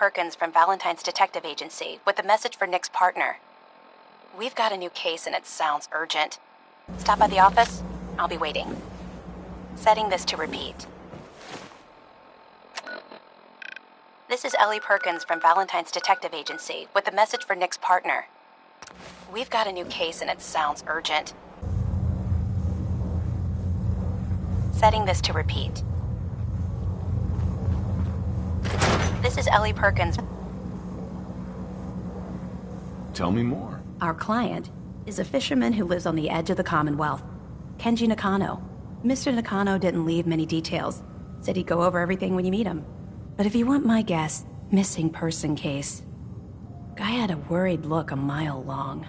Perkins from Valentine's Detective Agency with a message for Nick's partner. We've got a new case and it sounds urgent. Stop by the office. I'll be waiting. Setting this to repeat. This is Ellie Perkins from Valentine's Detective Agency with a message for Nick's partner. We've got a new case and it sounds urgent. Setting this to repeat. This is Ellie Perkins. Tell me more. Our client is a fisherman who lives on the edge of the Commonwealth, Kenji Nakano. Mr. Nakano didn't leave many details. Said he'd go over everything when you meet him. But if you want my guess, missing person case. Guy had a worried look a mile long.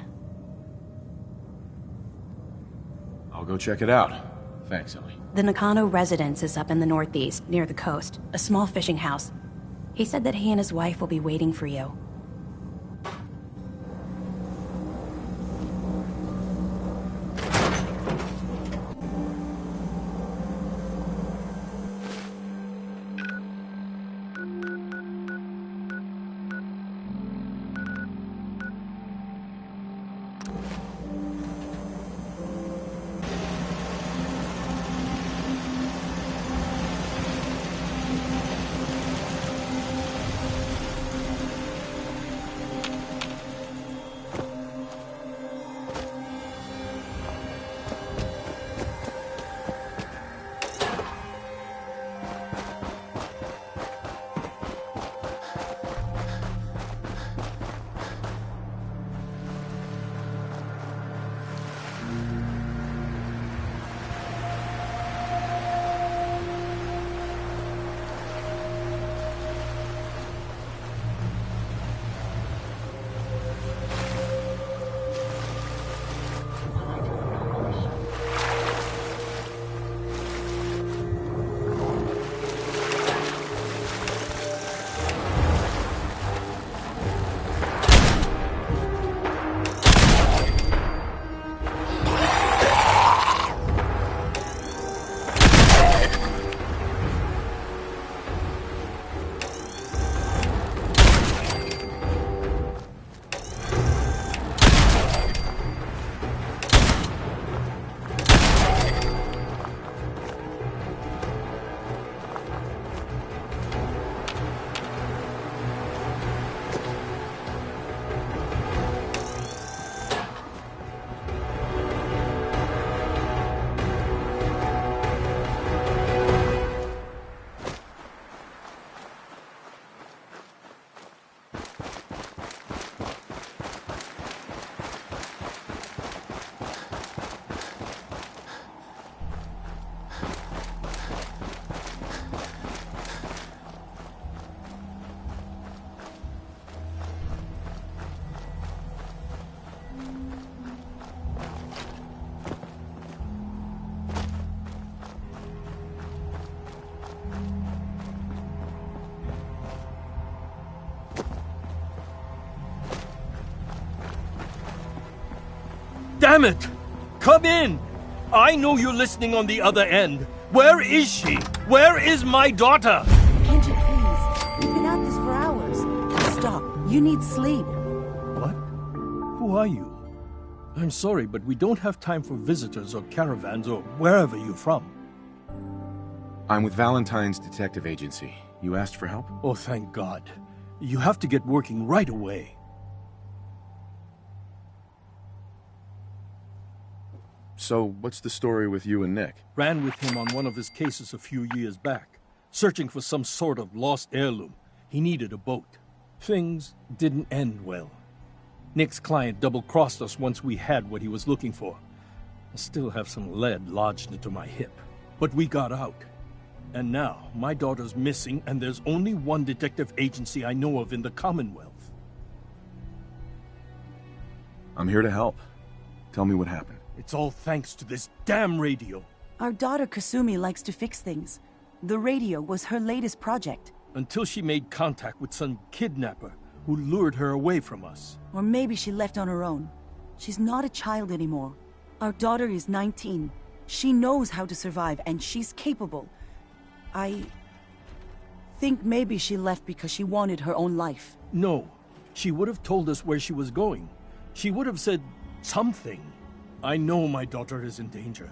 I'll go check it out. Thanks, Ellie. The Nakano residence is up in the northeast, near the coast, a small fishing house. He said that he and his wife will be waiting for you. Damn it! Come in! I know you're listening on the other end. Where is she? Where is my daughter? Kenji, please. We've been at this for hours. Stop. You need sleep. What? Who are you? I'm sorry, but we don't have time for visitors or caravans or wherever you're from. I'm with Valentine's Detective Agency. You asked for help? Oh, thank God. You have to get working right away. So, what's the story with you and Nick? Ran with him on one of his cases a few years back, searching for some sort of lost heirloom. He needed a boat. Things didn't end well. Nick's client double-crossed us once we had what he was looking for. I still have some lead lodged into my hip. But we got out. And now, my daughter's missing, and there's only one detective agency I know of in the Commonwealth. I'm here to help. Tell me what happened. It's all thanks to this damn radio. Our daughter Kasumi likes to fix things. The radio was her latest project. Until she made contact with some kidnapper who lured her away from us. Or maybe she left on her own. She's not a child anymore. Our daughter is 19. She knows how to survive, and she's capable. I think maybe she left because she wanted her own life. No. She would have told us where she was going. She would have said something. I know my daughter is in danger.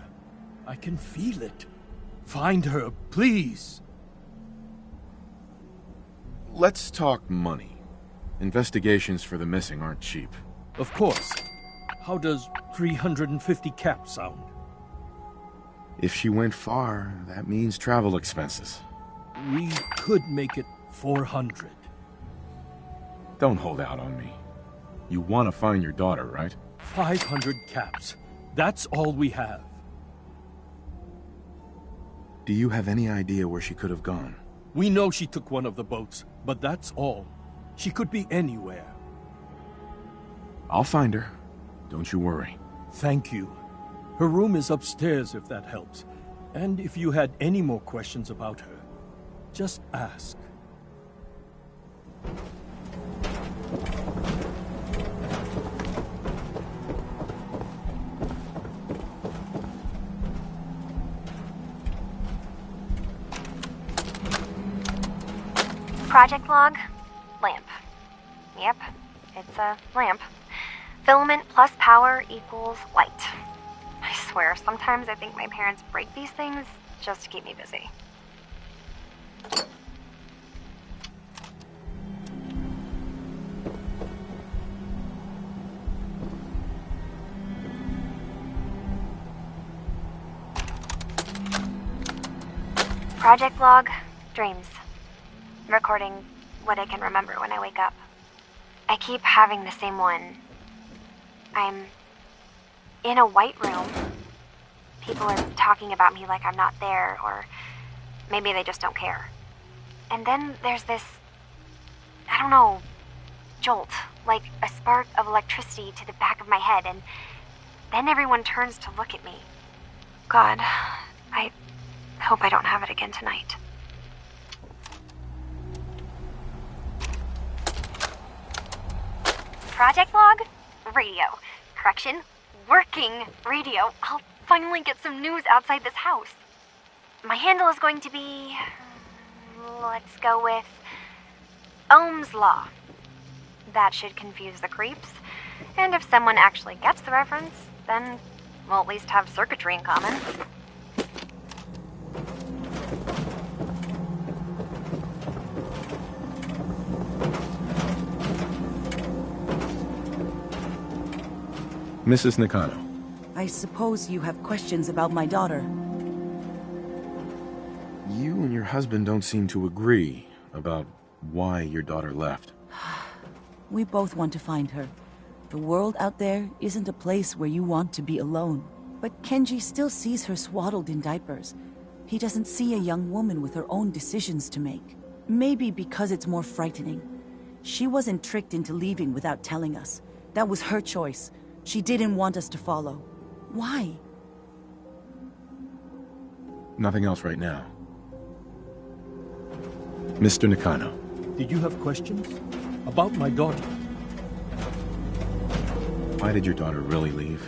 I can feel it. Find her, please. Let's talk money. Investigations for the missing aren't cheap. Of course. How does 350 caps sound? If she went far, that means travel expenses. We could make it 400. Don't hold out on me. You want to find your daughter, right? 500 caps. That's all we have. Do you have any idea where she could have gone? We know she took one of the boats, but that's all. She could be anywhere. I'll find her. Don't you worry. Thank you. Her room is upstairs if that helps. And if you had any more questions about her, just ask. Project log, lamp. Yep, it's a lamp. Filament plus power equals light. I swear, sometimes I think my parents break these things just to keep me busy. Project log, dreams. Recording what I can remember when I wake up. I keep having the same one. I'm in a white room. People are talking about me like I'm not there, or maybe they just don't care. And then there's this, I don't know, jolt, like a spark of electricity to the back of my head, and then everyone turns to look at me. God, I hope I don't have it again tonight. Project log? Radio. Correction, working radio. I'll finally get some news outside this house. My handle is going to be... let's go with... Ohm's Law. That should confuse the creeps. And if someone actually gets the reference, then we'll at least have circuitry in common. Mrs. Nakano. I suppose you have questions about my daughter. You and your husband don't seem to agree about why your daughter left. We both want to find her. The world out there isn't a place where you want to be alone. But Kenji still sees her swaddled in diapers. He doesn't see a young woman with her own decisions to make. Maybe because it's more frightening. She wasn't tricked into leaving without telling us. That was her choice. She didn't want us to follow. Why? Nothing else right now. Mr. Nakano. Did you have questions? About my daughter? Why did your daughter really leave?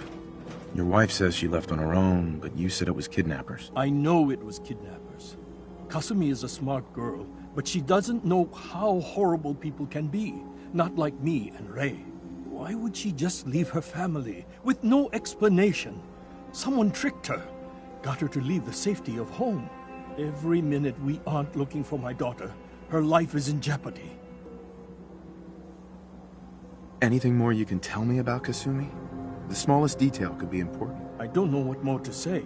Your wife says she left on her own, but you said it was kidnappers. I know it was kidnappers. Kasumi is a smart girl, but she doesn't know how horrible people can be. Not like me and Ray. Why would she just leave her family with no explanation? Someone tricked her, got her to leave the safety of home. Every minute we aren't looking for my daughter, her life is in jeopardy. Anything more you can tell me about Kasumi? The smallest detail could be important. I don't know what more to say.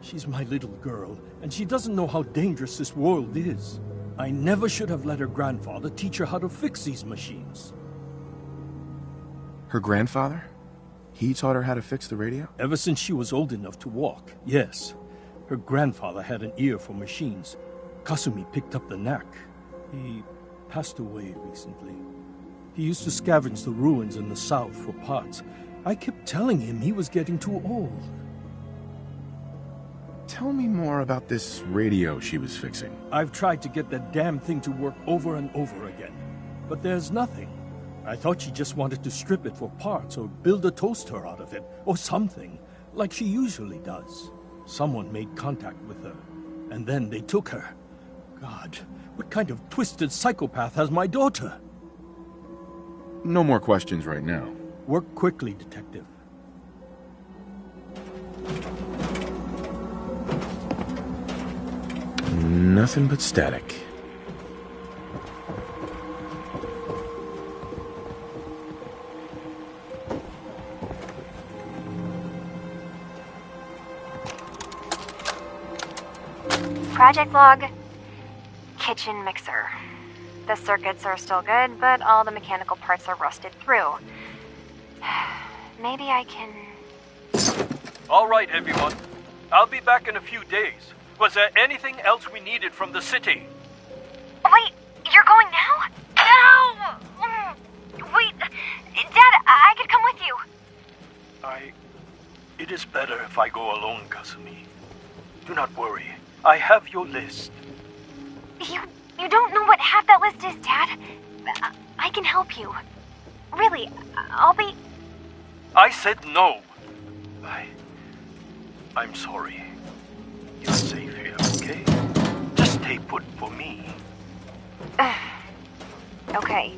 She's my little girl, and she doesn't know how dangerous this world is. I never should have let her grandfather teach her how to fix these machines. Her grandfather? He taught her how to fix the radio? Ever since she was old enough to walk, yes. Her grandfather had an ear for machines. Kasumi picked up the knack. He passed away recently. He used to scavenge the ruins in the south for parts. I kept telling him he was getting too old. Tell me more about this radio she was fixing. I've tried to get that damn thing to work over and over again, but there's nothing. I thought she just wanted to strip it for parts or build a toaster out of it, or something, like she usually does. Someone made contact with her, and then they took her. God, What kind of twisted psychopath has my daughter? No more questions right now. Work quickly, Detective. Nothing but static. Project log. Kitchen mixer. The circuits are still good, but all the mechanical parts are rusted through. Maybe I can... All right, everyone. I'll be back in a few days. Was there anything else we needed from the city? Wait, you're going now? No! Wait, Dad, I could come with you. It is better if I go alone, Kasumi. Do not worry. I have your list. You don't know what half that list is, Dad. I can help you. Really, I'll be... I said no. I'm sorry. You're safe here, okay? Just stay put for me. Okay.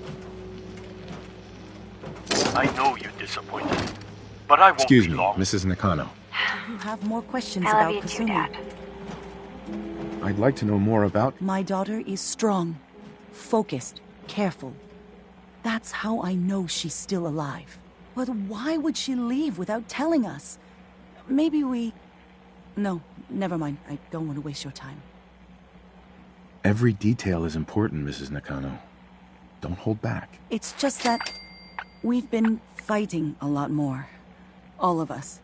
I know you're disappointed, but I won't Excuse be me, long. Mrs. Nakano. You have more questions I about love you too, Kasumi. Dad. I'd like to know more about... My daughter is strong, focused, careful. That's how I know she's still alive. But why would she leave without telling us? Maybe we... No, never mind. I don't want to waste your time. Every detail is important, Mrs. Nakano. Don't hold back. It's just that we've been fighting a lot more. All of us.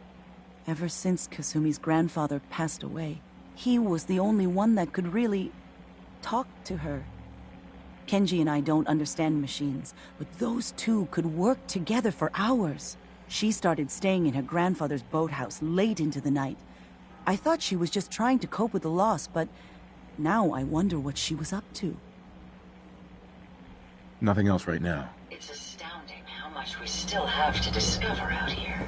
Ever since Kasumi's grandfather passed away. He was the only one that could really talk to her. Kenji and I don't understand machines, but those two could work together for hours. She started staying in her grandfather's boathouse late into the night. I thought she was just trying to cope with the loss, but now I wonder what she was up to. Nothing else right now. It's astounding how much we still have to discover out here.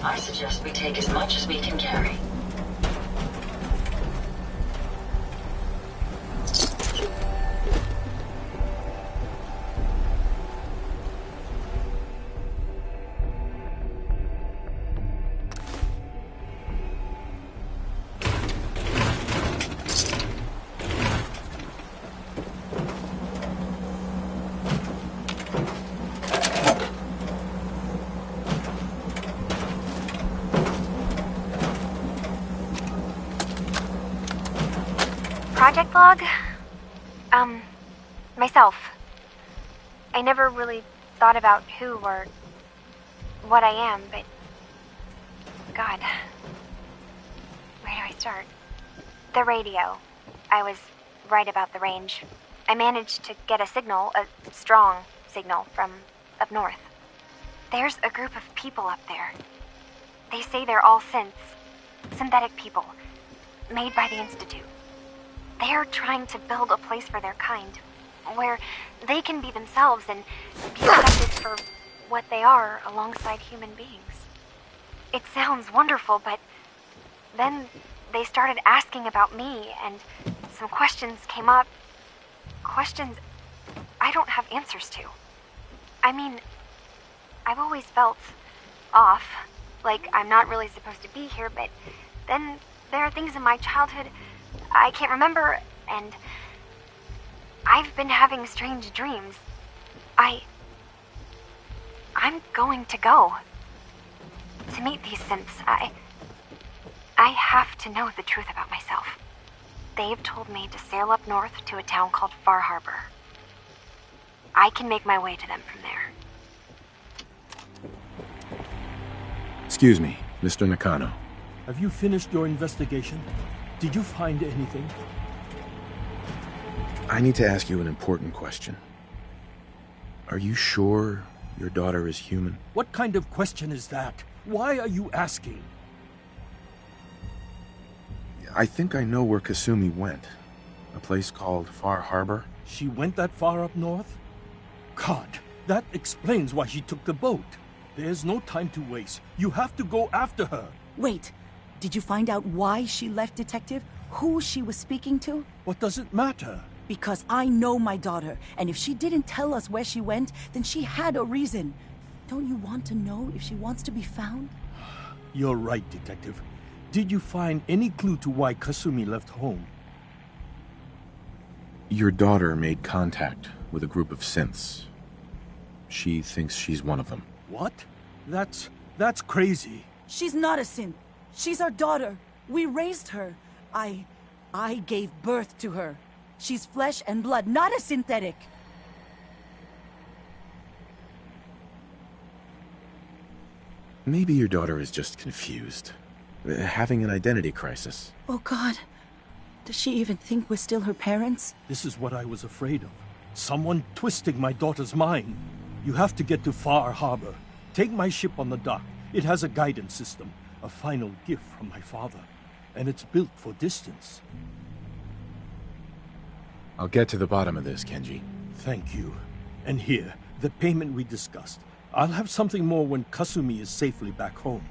I suggest we take as much as we can carry. Project log? Myself. I never really thought about who or what I am, but... God. Where do I start? The radio. I was right about the range. I managed to get a signal, a strong signal, from up north. There's a group of people up there. They say they're all synthetic people, made by the Institute. They're trying to build a place for their kind, where they can be themselves and be accepted for what they are alongside human beings. It sounds wonderful, but then they started asking about me, and some questions came up. Questions I don't have answers to. I mean, I've always felt off, like I'm not really supposed to be here, but then there are things in my childhood I can't remember, and I've been having strange dreams. I'm going to go to meet these synths. I have to know the truth about myself. They've told me to sail up north to a town called Far Harbor. I can make my way to them from there. Excuse me, Mr. Nakano. Have you finished your investigation? Did you find anything? I need to ask you an important question. Are you sure your daughter is human? What kind of question is that? Why are you asking? I think I know where Kasumi went. A place called Far Harbor. She went that far up north? God, that explains why she took the boat. There's no time to waste. You have to go after her. Wait, did you find out why she left, Detective? Who she was speaking to? What does it matter? Because I know my daughter, and if she didn't tell us where she went, then she had a reason. Don't you want to know if she wants to be found? You're right, Detective. Did you find any clue to why Kasumi left home? Your daughter made contact with a group of synths. She thinks she's one of them. What? That's crazy. She's not a synth. She's our daughter. We raised her. I gave birth to her. She's flesh and blood, not a synthetic. Maybe your daughter is just confused. Having an identity crisis. Oh God. Does she even think we're still her parents? This is what I was afraid of. Someone twisting my daughter's mind. You have to get to Far Harbor. Take my ship on the dock. It has a guidance system. A final gift from my father. And it's built for distance. I'll get to the bottom of this, Kenji. Thank you. And here, the payment we discussed. I'll have something more when Kasumi is safely back home.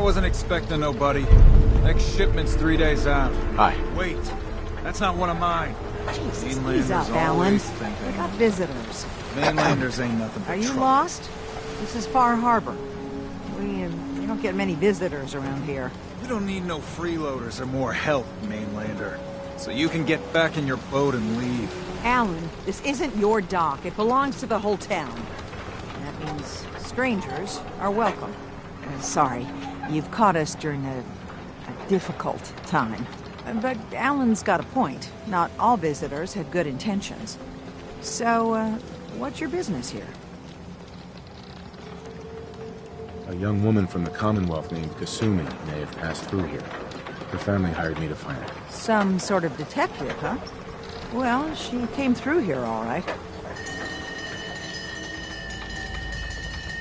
Wasn't expecting nobody. Next shipment's 3 days out. Hi. Wait, that's not one of mine. Jesus, ease Mainlanders up, Alan. always We thinking. got visitors. Mainlanders ain't nothing but Are you trouble. lost? This is Far Harbor. We don't get many visitors around here. We don't need no freeloaders or more help, Mainlander. So you can get back in your boat and leave. Alan, this isn't your dock. It belongs to the whole town. That means strangers are welcome. Sorry, you've caught us during a difficult time. But Alan's got a point. Not all visitors have good intentions. So, what's your business here? A A young woman from the Commonwealth named Kasumi may have passed through here. Her family hired me to find her. Some sort of detective, huh? Well, she came through here all right.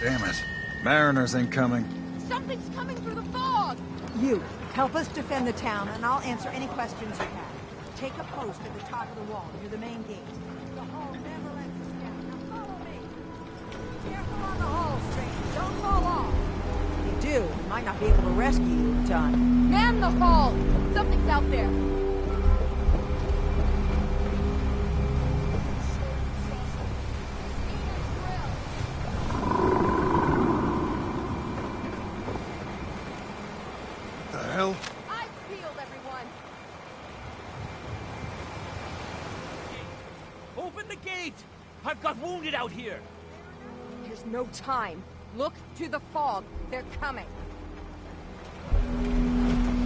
Damn it. Mariners incoming. Something's coming through the fog! You, help us defend the town, and I'll answer any questions you have. Take a post at the top of the wall, near the main gate. The hall never lets us down. Now follow me! Careful on the hall, stranger. Don't fall off. If you do, we might not be able to rescue you in time. Man the hall! Something's out there! The hell? I've peeled everyone! Open the gate! I've got wounded out here! There's no time. Look to the fog. They're coming.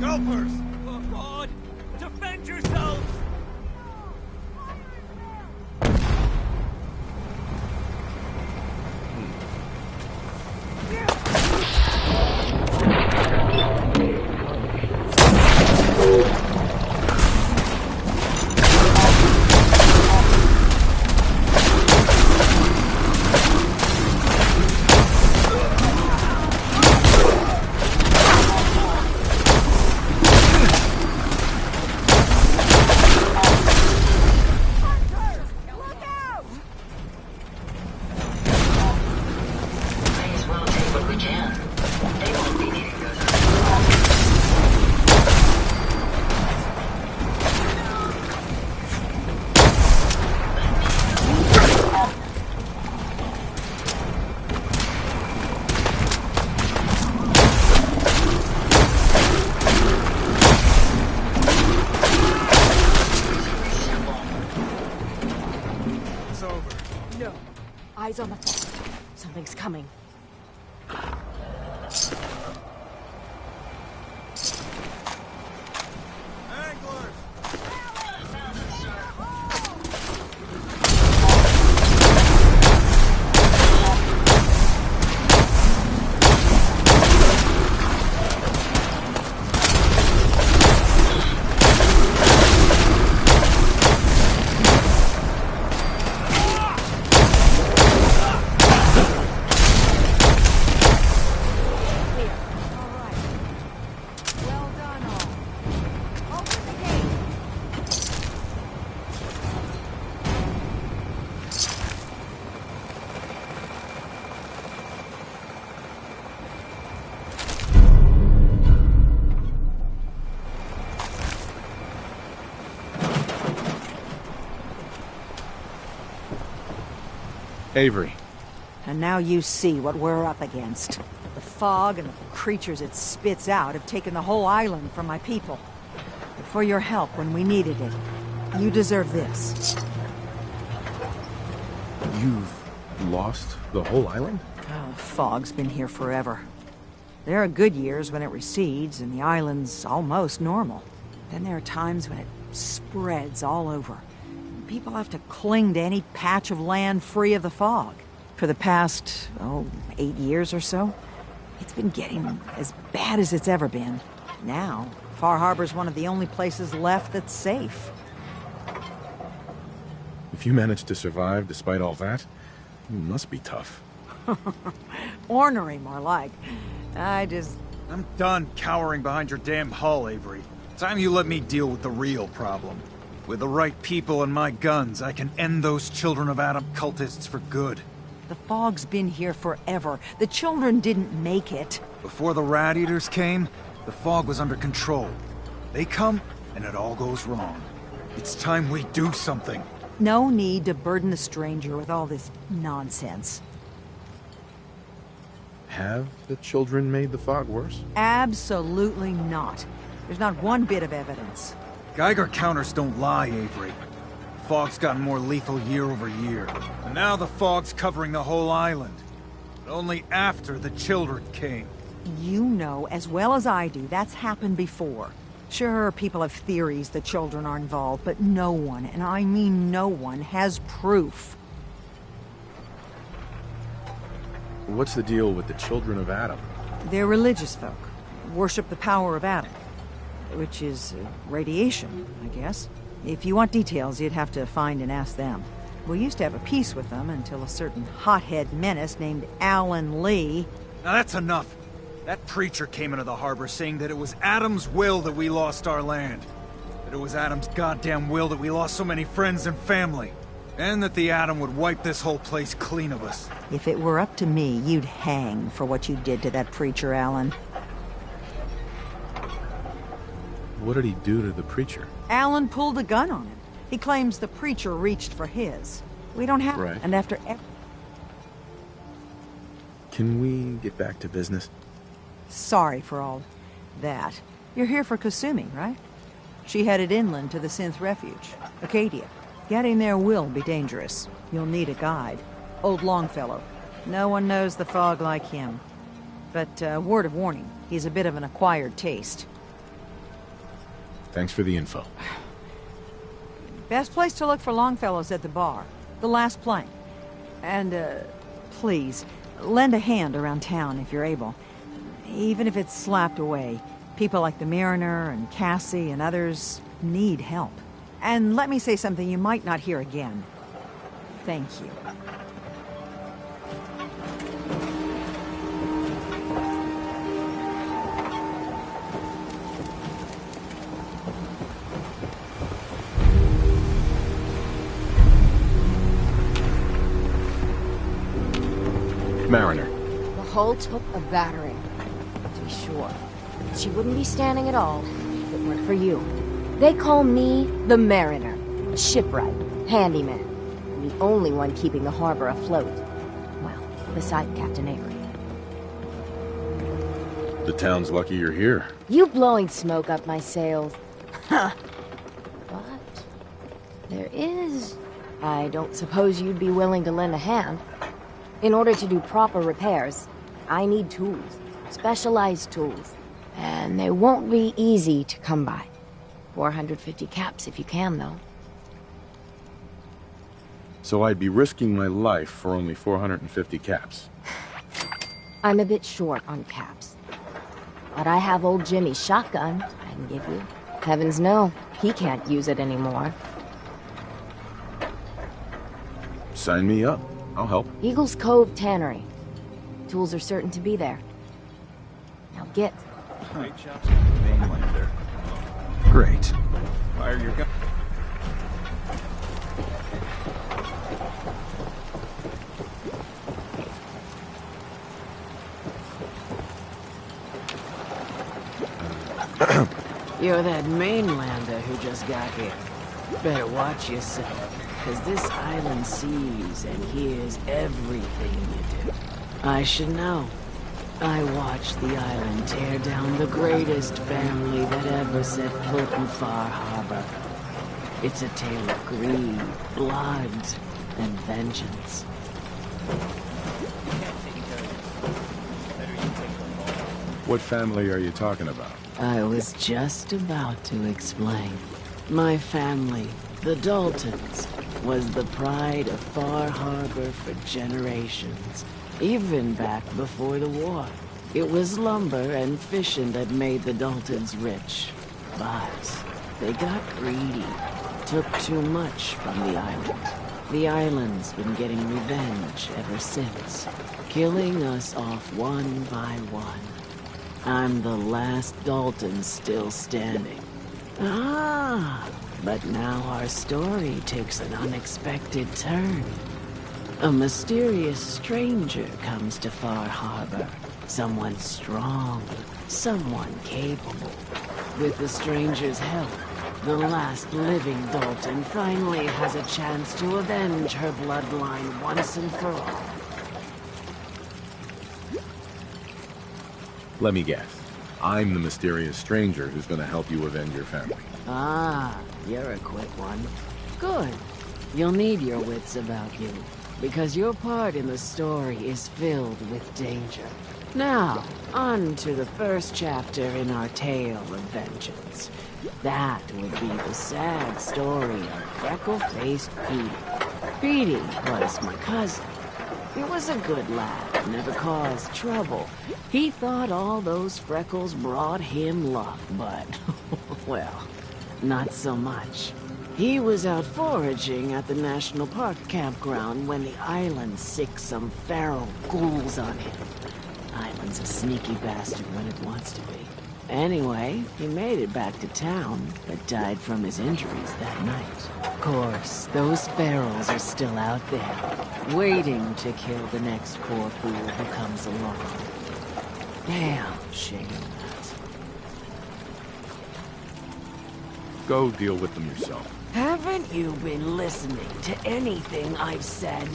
Gulpers! Oh God! Defend yourselves! May as well take what we can. They won't be needing those. It's over. No. Eyes on the fog. Something's coming. Anglers! Clear. All right. Well done, all. Open the gate. Avery. And now you see what we're up against. The fog and the creatures it spits out have taken the whole island from my people. But for your help when we needed it, you deserve this. You've lost the whole island? Oh, the fog's been here forever. There are good years when it recedes and the island's almost normal. Then there are times when it spreads all over. People have to cling to any patch of land free of the fog. For the past, 8 years or so, it's been getting as bad as it's ever been. Now, Far Harbor's one of the only places left that's safe. If you managed to survive despite all that, you must be tough. Ornery, more like. I'm done cowering behind your damn hull, Avery. Time you let me deal with the real problem. With the right people and my guns, I can end those Children of Adam cultists for good. The fog's been here forever. The children didn't make it. Before the Rat Eaters came, the fog was under control. They come, and it all goes wrong. It's time we do something. No need to burden the stranger with all this nonsense. Have the children made the fog worse? Absolutely not. There's not one bit of evidence. Geiger counters don't lie, Avery. The fog's gotten more lethal year over year. And now the fog's covering the whole island. But only after the children came. You know as well as I do that's happened before. Sure, people have theories the children are involved, but no one, and I mean no one, has proof. What's the deal with the Children of Adam? They're religious folk. Worship the power of Adam. Which is radiation, I guess. If you want details, you'd have to find and ask them. We used to have a peace with them until a certain hothead menace named Alan Lee... Now that's enough. That preacher came into the harbor saying that it was Adam's will that we lost our land. That it was Adam's goddamn will that we lost so many friends and family. And that the Atom would wipe this whole place clean of us. If it were up to me, you'd hang for what you did to that preacher, Alan. What did he do to the preacher? Alan pulled a gun on him. He claims the preacher reached for his. We don't have... Right. And after... Can we get back to business? Sorry for all that. You're here for Kasumi, right? She headed inland to the Synth Refuge, Acadia. Getting there will be dangerous. You'll need a guide. Old Longfellow. No one knows the fog like him. But, word of warning, he's a bit of an acquired taste. Thanks for the info. Best place to look for Longfellow's at the bar. The last plank. And, please, lend a hand around town if you're able. Even if it's slapped away. People like the Mariner and Cassie and others need help. And let me say something you might not hear again. Thank you. Mariner. The hull took a battering, to be sure. She wouldn't be standing at all if it weren't for you. They call me the Mariner, a shipwright, handyman, and the only one keeping the harbor afloat. Well, beside Captain Avery. The town's lucky you're here. You blowing smoke up my sails. Huh. But there is... I don't suppose you'd be willing to lend a hand. In order to do proper repairs, I need tools. Specialized tools. And they won't be easy to come by. 450 caps if you can, though. So I'd be risking my life for only 450 caps. I'm a bit short on caps. But I have old Jimmy's shotgun I can give you. Heavens no, he can't use it anymore. Sign me up. I'll help. Eagle's Cove Tannery. Tools are certain to be there. Now get. Mainlander. Great. Fire your gun. You're that mainlander who just got here. Better watch yourself, because this island sees and hears everything you do. I should know. I watched the island tear down the greatest family that ever set foot in Far Harbor. It's a tale of greed, blood, and vengeance. What family are you talking about? I was just about to explain. My family, the Daltons, was the pride of Far Harbor for generations, even back before the war. It was lumber and fishing that made the Daltons rich. But they got greedy, took too much from the island. The island's been getting revenge ever since, killing us off one by one. I'm the last Dalton still standing. Ah, but now our story takes an unexpected turn. A mysterious stranger comes to Far Harbor. Someone strong, someone capable. With the stranger's help, the last living Dalton finally has a chance to avenge her bloodline once and for all. Let me guess. I'm the mysterious stranger who's gonna help you avenge your family. Ah, you're a quick one. Good. You'll need your wits about you, because your part in the story is filled with danger. Now, on to the first chapter in our tale of vengeance. That would be the sad story of freckle-faced Petey. Petey was my cousin. He was a good lad, never caused trouble. He thought all those freckles brought him luck, but, well, not so much. He was out foraging at the National Park campground when the island sicked some feral ghouls on him. Island's a sneaky bastard when it wants to be. Anyway, he made it back to town, but died from his injuries that night. Of course, those ferals are still out there, waiting to kill the next poor fool who comes along. Damn shame that. Go deal with them yourself. Haven't you been listening to anything I've said?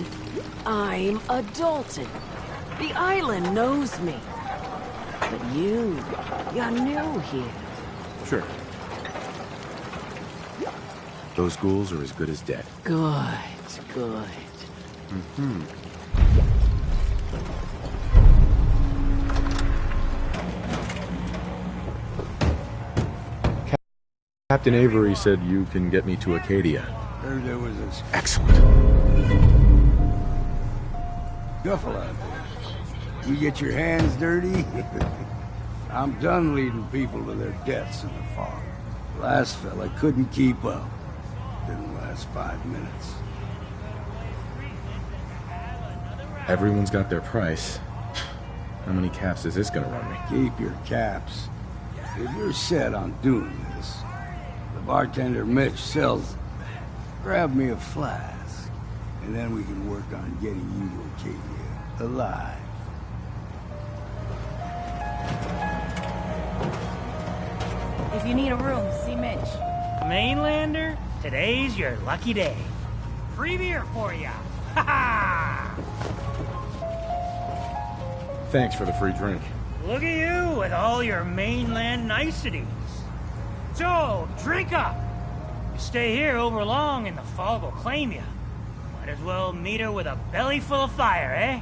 I'm a Dalton. The island knows me. But you're new here. Sure. Those ghouls are as good as dead. Good, good. Mm-hmm. Captain Avery said you can get me to Acadia. Heard there was this Excellent. scuffle out there. You get your hands dirty? I'm done leading people to their deaths in the fog. Last fella couldn't keep up. Didn't last 5 minutes. Everyone's got their price. How many caps is this gonna run me? Keep your caps. If you're set on doing this, the bartender Mitch sells. Grab me a flask, and then we can work on getting you to Acadia alive. If you need a room, see Mitch. Mainlander, today's your lucky day. Free beer for ya. Ha ha! Thanks for the free drink. Look at you with all your mainland niceties. So, drink up. You stay here over long and the fog will claim you. Might as well meet her with a belly full of fire, eh?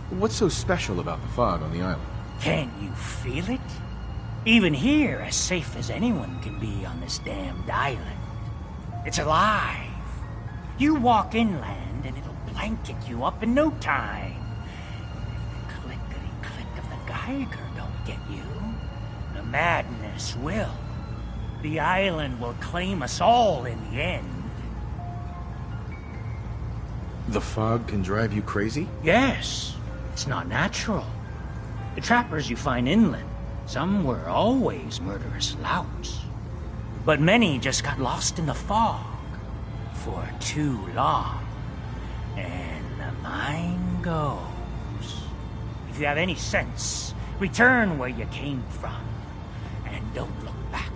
What's so special about the fog on the island? Can you feel it? Even here, as safe as anyone can be on this damned island. It's alive. You walk inland and it'll blanket you up in no time. If the clickety-click of the Geiger don't get you, the madness will. The island will claim us all in the end. The fog can drive you crazy? Yes, it's not natural. The trappers you find inland, some were always murderous louts. But many just got lost in the fog for too long. And the mind goes. If you have any sense, return where you came from. And don't look back.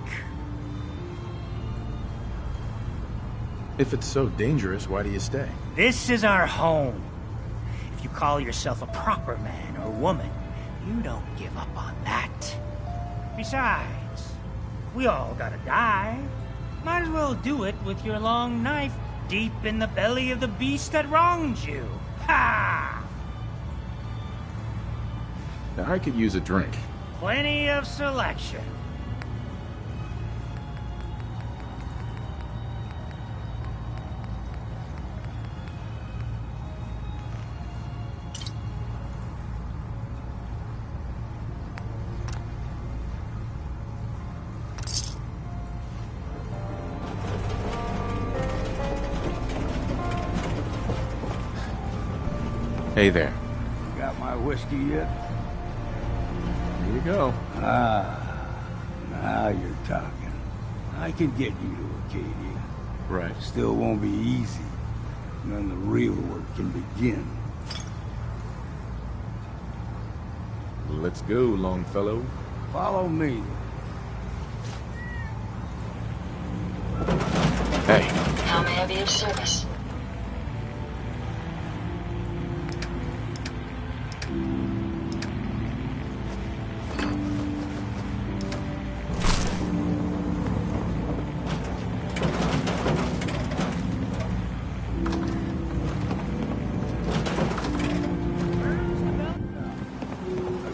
If it's so dangerous, why do you stay? This is our home. If you call yourself a proper man or woman, you don't give up on that. Besides, we all gotta die. Might as well do it with your long knife deep in the belly of the beast that wronged you. Ha! Now, I could use a drink. Plenty of selection. Hey there. Got my whiskey yet? Here you go. Ah, now you're talking. I can get you to Acadia. Right. Still won't be easy. And then the real work can begin. Let's go, Longfellow. Follow me. Hey. How may I be of service?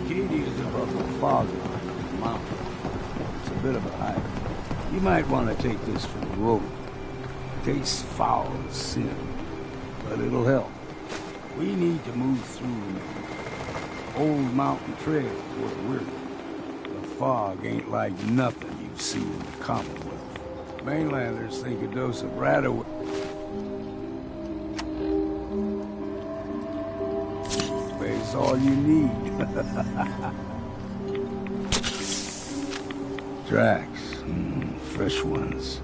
Acadia's above the fog line in the mountain. It's a bit of a hike. You might want to take this for the road. Tastes foul as sin, but it'll help. We need to move through the old mountain trail where we're. The fog ain't like nothing you've seen in the Commonwealth. Mainlanders think a dose of Radaway. Is all you need. Tracks. Fresh ones.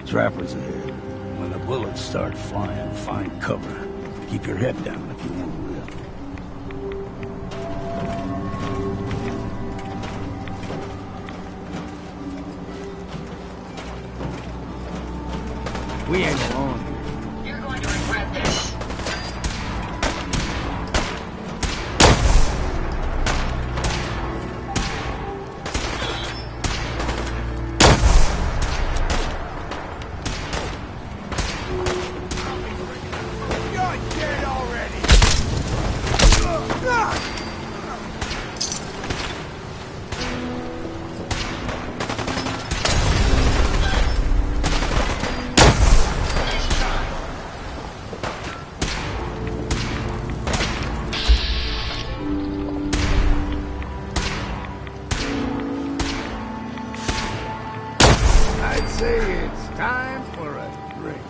Trappers ahead. When the bullets start flying, find cover. Keep your head down if you want to live. We ain't alone here. You're going to regret this. I'd say it's time for a drink.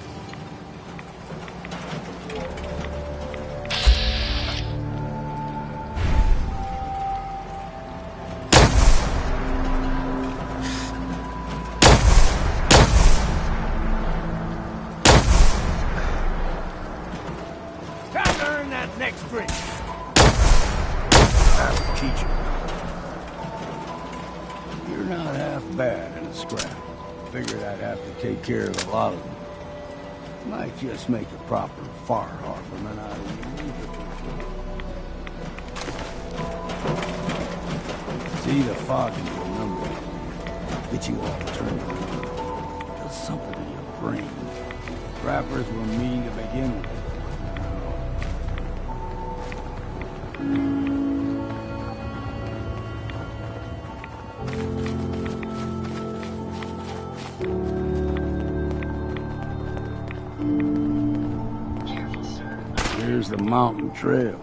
Time to earn that next drink. That'll teach you. You're not half bad in a scrap. Figured I'd have to take care of a lot of them. Might just make a proper far harborman out of you. See, the fog can do a number. Get you all turned around. Does something to your brain. Trappers were mean to begin with. Here's the mountain trail.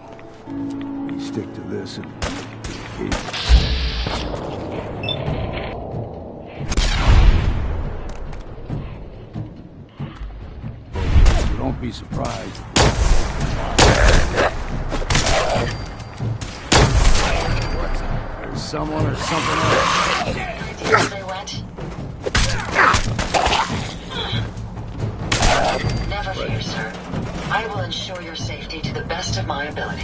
You stick to this and make it to the cave. So don't be surprised. There's someone or something else. They went. Never fear, sir. I will ensure your safety to the best of my ability.